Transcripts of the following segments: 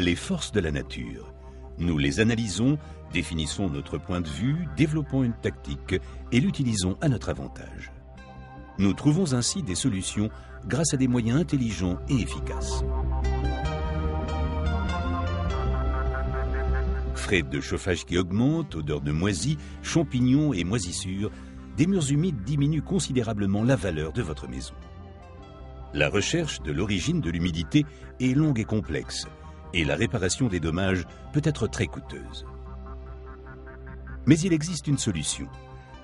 les forces de la nature. Nous les analysons, définissons notre point de vue, développons une tactique et l'utilisons à notre avantage. Nous trouvons ainsi des solutions grâce à des moyens intelligents et efficaces. Frais de chauffage qui augmentent, odeur de moisis, champignons et moisissures, des murs humides diminuent considérablement la valeur de votre maison. La recherche de l'origine de l'humidité est longue et complexe, et la réparation des dommages peut être très coûteuse. Mais il existe une solution.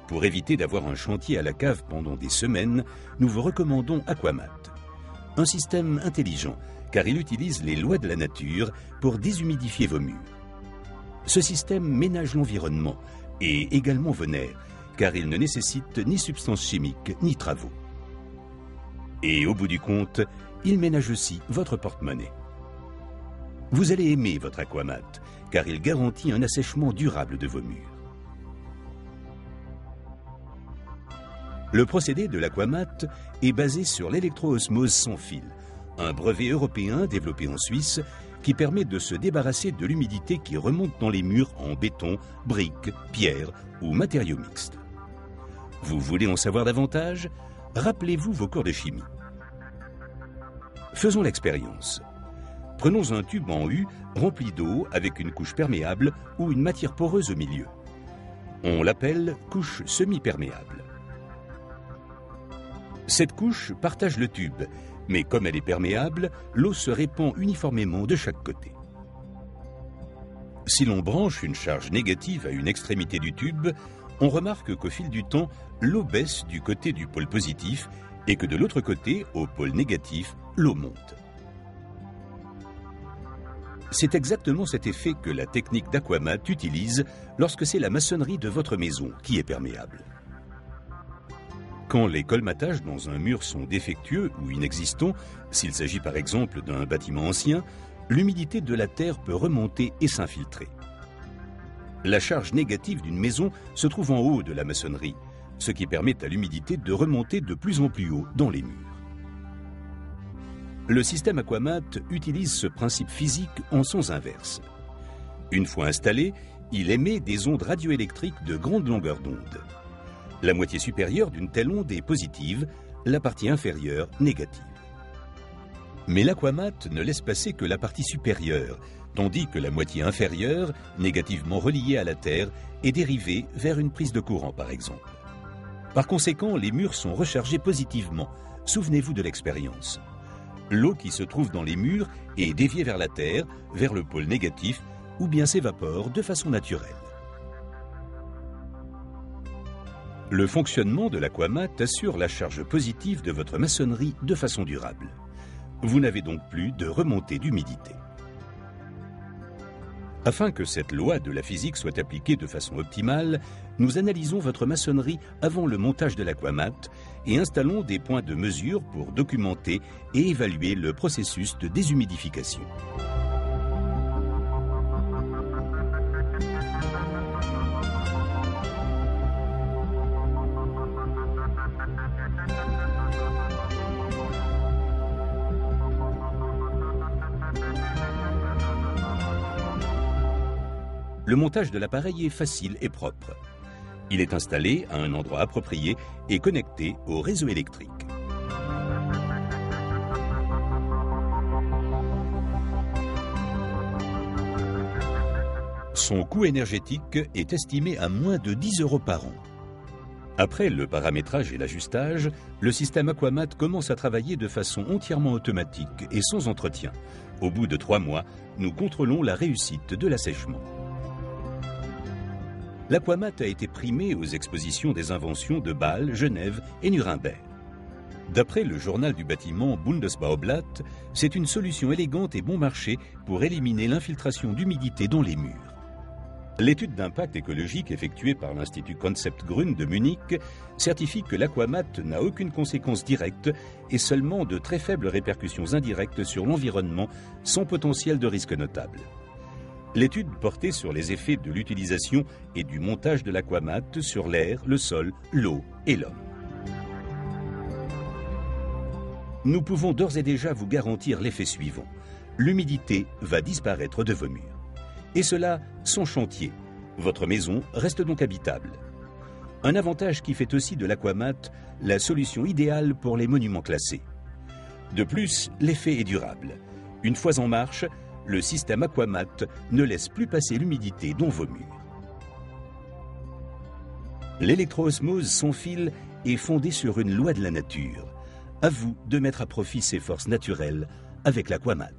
Pour éviter d'avoir un chantier à la cave pendant des semaines, nous vous recommandons Aquamat. Un système intelligent, car il utilise les lois de la nature pour déshumidifier vos murs. Ce système ménage l'environnement et également vos nerfs, car il ne nécessite ni substances chimiques ni travaux. Et au bout du compte, il ménage aussi votre porte-monnaie. Vous allez aimer votre Aquamat, car il garantit un assèchement durable de vos murs. Le procédé de l'Aquamat est basé sur l'électro-osmose sans fil, un brevet européen développé en Suisse qui permet de se débarrasser de l'humidité qui remonte dans les murs en béton, briques, pierres ou matériaux mixtes. Vous voulez en savoir davantage? Rappelez-vous vos cours de chimie. Faisons l'expérience. Prenons un tube en U rempli d'eau avec une couche perméable ou une matière poreuse au milieu. On l'appelle couche semi-perméable. Cette couche partage le tube, mais comme elle est perméable, l'eau se répand uniformément de chaque côté. Si l'on branche une charge négative à une extrémité du tube, on remarque qu'au fil du temps, l'eau baisse du côté du pôle positif et que de l'autre côté, au pôle négatif, l'eau monte. C'est exactement cet effet que la technique d'Aquamat utilise lorsque c'est la maçonnerie de votre maison qui est perméable. Quand les colmatages dans un mur sont défectueux ou inexistants, s'il s'agit par exemple d'un bâtiment ancien, l'humidité de la terre peut remonter et s'infiltrer. La charge négative d'une maison se trouve en haut de la maçonnerie, ce qui permet à l'humidité de remonter de plus en plus haut dans les murs. Le système Aquamat utilise ce principe physique en sens inverse. Une fois installé, il émet des ondes radioélectriques de grande longueur d'onde. La moitié supérieure d'une telle onde est positive, la partie inférieure négative. Mais l'Aquamat ne laisse passer que la partie supérieure, tandis que la moitié inférieure, négativement reliée à la Terre, est dérivée vers une prise de courant par exemple. Par conséquent, les murs sont rechargés positivement. Souvenez-vous de l'expérience. L'eau qui se trouve dans les murs est déviée vers la Terre, vers le pôle négatif, ou bien s'évapore de façon naturelle. Le fonctionnement de l'Aquamat assure la charge positive de votre maçonnerie de façon durable. Vous n'avez donc plus de remontée d'humidité. Afin que cette loi de la physique soit appliquée de façon optimale, nous analysons votre maçonnerie avant le montage de l'Aquamat et installons des points de mesure pour documenter et évaluer le processus de déshumidification. Le montage de l'appareil est facile et propre. Il est installé à un endroit approprié et connecté au réseau électrique. Son coût énergétique est estimé à moins de 10 € par an. Après le paramétrage et l'ajustage, le système Aquamat commence à travailler de façon entièrement automatique et sans entretien. Au bout de 3 mois, nous contrôlons la réussite de l'assèchement. L'Aquamat a été primé aux expositions des inventions de Bâle, Genève et Nuremberg. D'après le journal du bâtiment Bundesbaublatt, c'est une solution élégante et bon marché pour éliminer l'infiltration d'humidité dans les murs. L'étude d'impact écologique effectuée par l'Institut Concept Grün de Munich certifie que l'Aquamat n'a aucune conséquence directe et seulement de très faibles répercussions indirectes sur l'environnement sans potentiel de risque notable. L'étude portait sur les effets de l'utilisation et du montage de l'Aquamat sur l'air, le sol, l'eau et l'homme. Nous pouvons d'ores et déjà vous garantir l'effet suivant. l'humidité va disparaître de vos murs. Et cela sans chantier. Votre maison reste donc habitable. Un avantage qui fait aussi de l'Aquamat la solution idéale pour les monuments classés. De plus, l'effet est durable. Une fois en marche, le système Aquamat ne laisse plus passer l'humidité dans vos murs. L'électroosmose sans fil est fondée sur une loi de la nature. À vous de mettre à profit ces forces naturelles avec l'Aquamat.